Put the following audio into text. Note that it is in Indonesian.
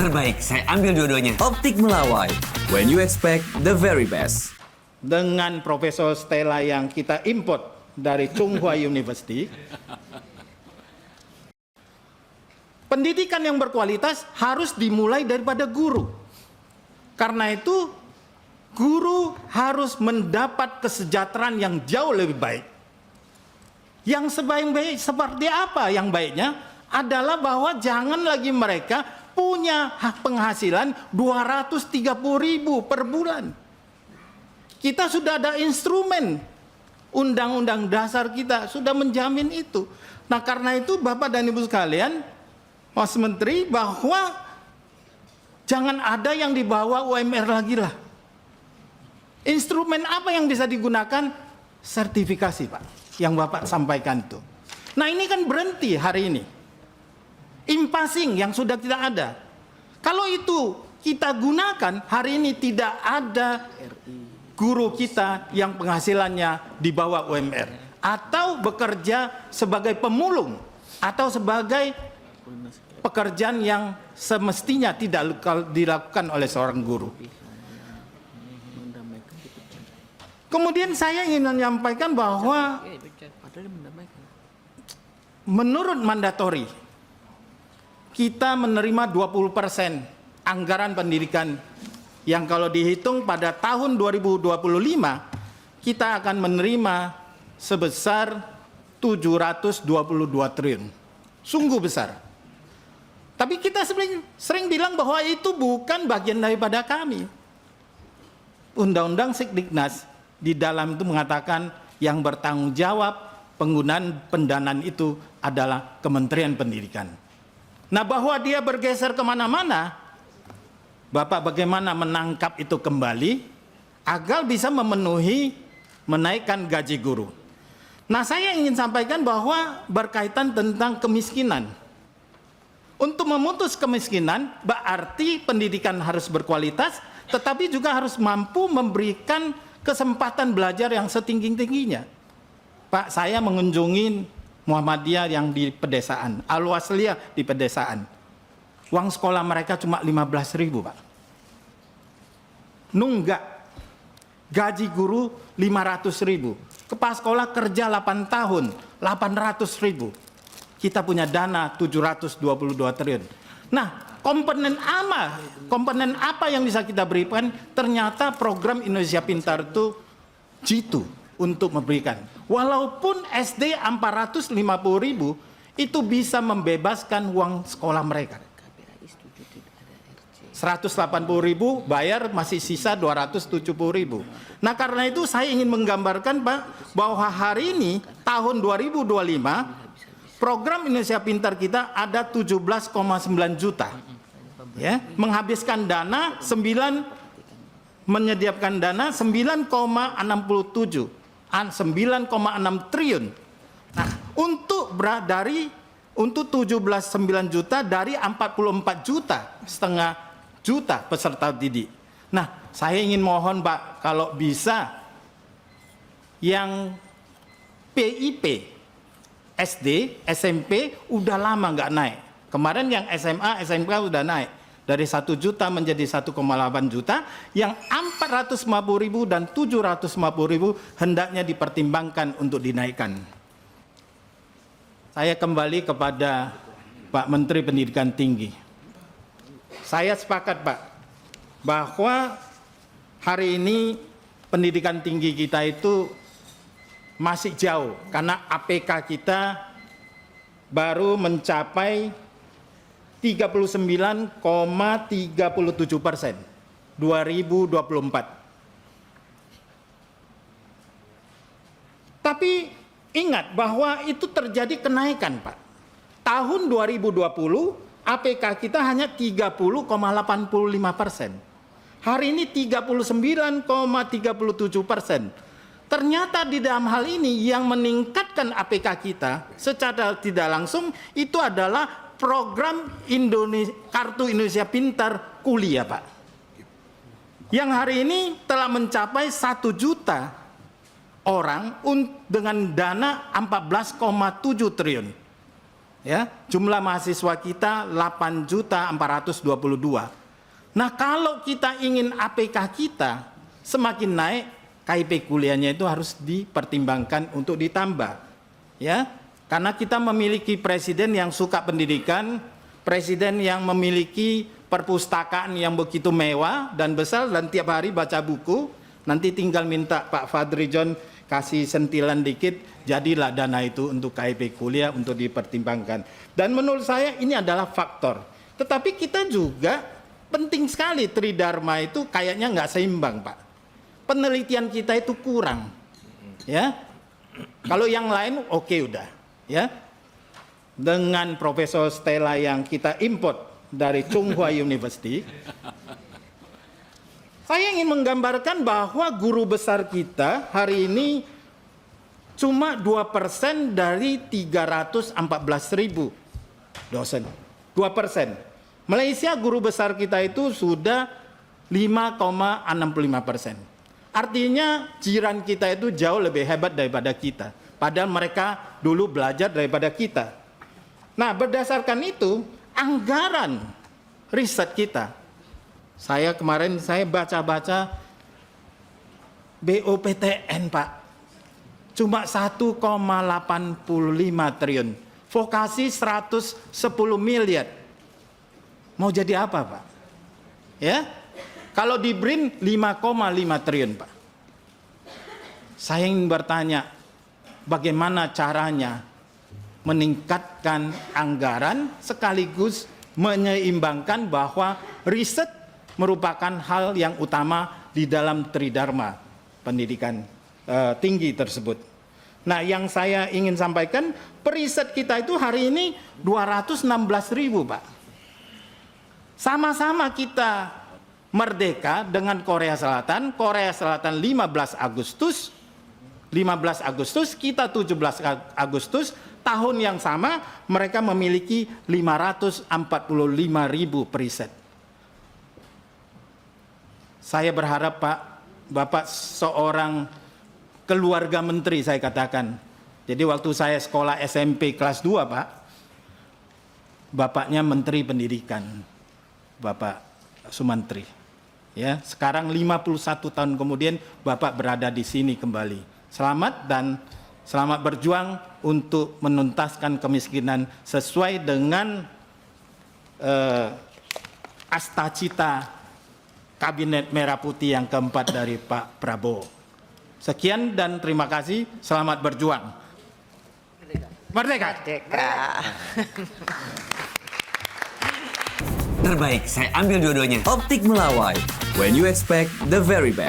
terbaik. Saya ambil dua-duanya. Optik Melawai, when you expect the very best. Dengan Profesor Stella yang kita import dari Tsinghua University, pendidikan yang berkualitas harus dimulai daripada guru. Karena itu, guru harus mendapat kesejahteraan yang jauh lebih baik. Yang sebaik-baik seperti apa yang baiknya? Adalah bahwa jangan lagi mereka punya hak penghasilan 230.000 per bulan. Kita sudah ada instrumen, undang-undang dasar kita sudah menjamin itu. Nah karena itu Bapak dan Ibu sekalian, Mas Menteri, bahwa jangan ada yang dibawa UMR lagi lah. Instrumen apa yang bisa digunakan? Sertifikasi Pak, yang Bapak sampaikan itu. Nah ini kan berhenti hari ini. Impasing yang sudah tidak ada. Kalau itu kita gunakan, hari ini tidak ada guru kita yang penghasilannya di bawah UMR. Atau bekerja sebagai pemulung. Atau sebagai pekerjaan yang semestinya tidak dilakukan oleh seorang guru. Kemudian saya ingin menyampaikan bahwa menurut mandatori, kita menerima 20% anggaran pendidikan yang kalau dihitung pada tahun 2025 kita akan menerima sebesar 722 triliun. Sungguh besar. Tapi kita sering bilang bahwa itu bukan bagian daripada kami. Undang-undang Sekdiknas di dalam itu mengatakan yang bertanggung jawab penggunaan pendanaan itu adalah Kementerian Pendidikan. Nah bahwa dia bergeser kemana-mana, Bapak bagaimana menangkap itu kembali agar bisa memenuhi menaikkan gaji guru. Nah saya ingin sampaikan bahwa berkaitan tentang kemiskinan. Untuk memutus kemiskinan berarti pendidikan harus berkualitas, tetapi juga harus mampu memberikan kesempatan belajar yang setinggi-tingginya. Pak, saya mengunjungi Muhammadiyah yang di pedesaan, Al-Wasliyah di pedesaan. Uang sekolah mereka cuma 15.000 Pak. Nunggak. Gaji guru 500.000. Kepala sekolah kerja 8 tahun, 800.000. Kita punya dana 722 triliun. Nah, komponen apa yang bisa kita berikan? Ternyata program Indonesia Pintar itu jitu untuk memberikan. Walaupun SD 450.000 itu bisa membebaskan uang sekolah mereka. 180.000 bayar masih sisa 270.000. Nah karena itu saya ingin menggambarkan Pak bahwa hari ini tahun 2025 program Indonesia Pintar kita ada 17,9 juta. Ya, menghabiskan dana menyediakan dana 9,6 triliun. Nah, untuk 17,9 juta dari 44,5 juta peserta didik. Nah, saya ingin mohon Pak, kalau bisa yang PIP, SD, SMP udah lama nggak naik. Kemarin yang SMA, SMK udah naik. Dari 1 juta menjadi 1,8 juta, yang 450.000 dan 750.000 hendaknya dipertimbangkan untuk dinaikkan. Saya kembali kepada Pak Menteri Pendidikan Tinggi. Saya sepakat Pak, bahwa hari ini pendidikan tinggi kita itu masih jauh, karena APK kita baru mencapai 39,37% 2024. Tapi ingat bahwa itu terjadi kenaikan Pak. Tahun 2020 APK kita hanya 30,85%. Hari ini 39,37%. Ternyata di dalam hal ini yang meningkatkan APK kita secara tidak langsung itu adalah program Kartu Indonesia Pintar Kuliah Pak. Yang hari ini telah mencapai 1 juta orang dengan dana 14,7 triliun. Ya, jumlah mahasiswa kita 8.422. Nah, kalau kita ingin APK kita semakin naik, KIP kuliahnya itu harus dipertimbangkan untuk ditambah. Ya, karena kita memiliki presiden yang suka pendidikan, presiden yang memiliki perpustakaan yang begitu mewah dan besar dan tiap hari baca buku. Nanti tinggal minta Pak Fadri John kasih sentilan dikit, jadilah dana itu untuk KIP kuliah untuk dipertimbangkan. Dan menurut saya ini adalah faktor. Tetapi kita juga penting sekali Tridharma itu kayaknya nggak seimbang, Pak. Penelitian kita itu kurang. Ya. Kalau yang lain oke udah, ya. Dengan Profesor Stella yang kita import dari Tsinghua University, saya ingin menggambarkan bahwa guru besar kita hari ini cuma 2% dari 314.000 dosen. 2%. Malaysia guru besar kita itu sudah 5,65%. Artinya jiran kita itu jauh lebih hebat daripada kita. Padahal mereka dulu belajar daripada kita. Nah, berdasarkan itu, anggaran riset kita. Kemarin saya baca-baca BOPTN, Pak. Cuma 1,85 triliun. Vokasi 110 miliar. Mau jadi apa, Pak? Ya? Kalau di BRIN 5,5 triliun, Pak. Saya ingin bertanya, bagaimana caranya meningkatkan anggaran sekaligus menyeimbangkan bahwa riset merupakan hal yang utama di dalam Tridharma pendidikan tinggi tersebut. Nah, yang saya ingin sampaikan, periset kita itu hari ini 216.000, Pak. Sama-sama kita merdeka dengan Korea Selatan 15 Agustus, kita 17 Agustus, tahun yang sama mereka memiliki 545.000 periset. Saya berharap, Pak, Bapak seorang keluarga menteri, saya katakan. Jadi waktu saya sekolah SMP kelas 2, Pak, bapaknya menteri pendidikan, Bapak Sumantri. Ya, sekarang 51 tahun kemudian Bapak berada di sini kembali. Selamat dan selamat berjuang untuk menuntaskan kemiskinan sesuai dengan astacita Kabinet Merah Putih yang keempat dari Pak Prabowo. Sekian dan terima kasih. Selamat berjuang. Merdeka. Terbaik, saya ambil dua-duanya. Optik Melawai. When you expect the very best.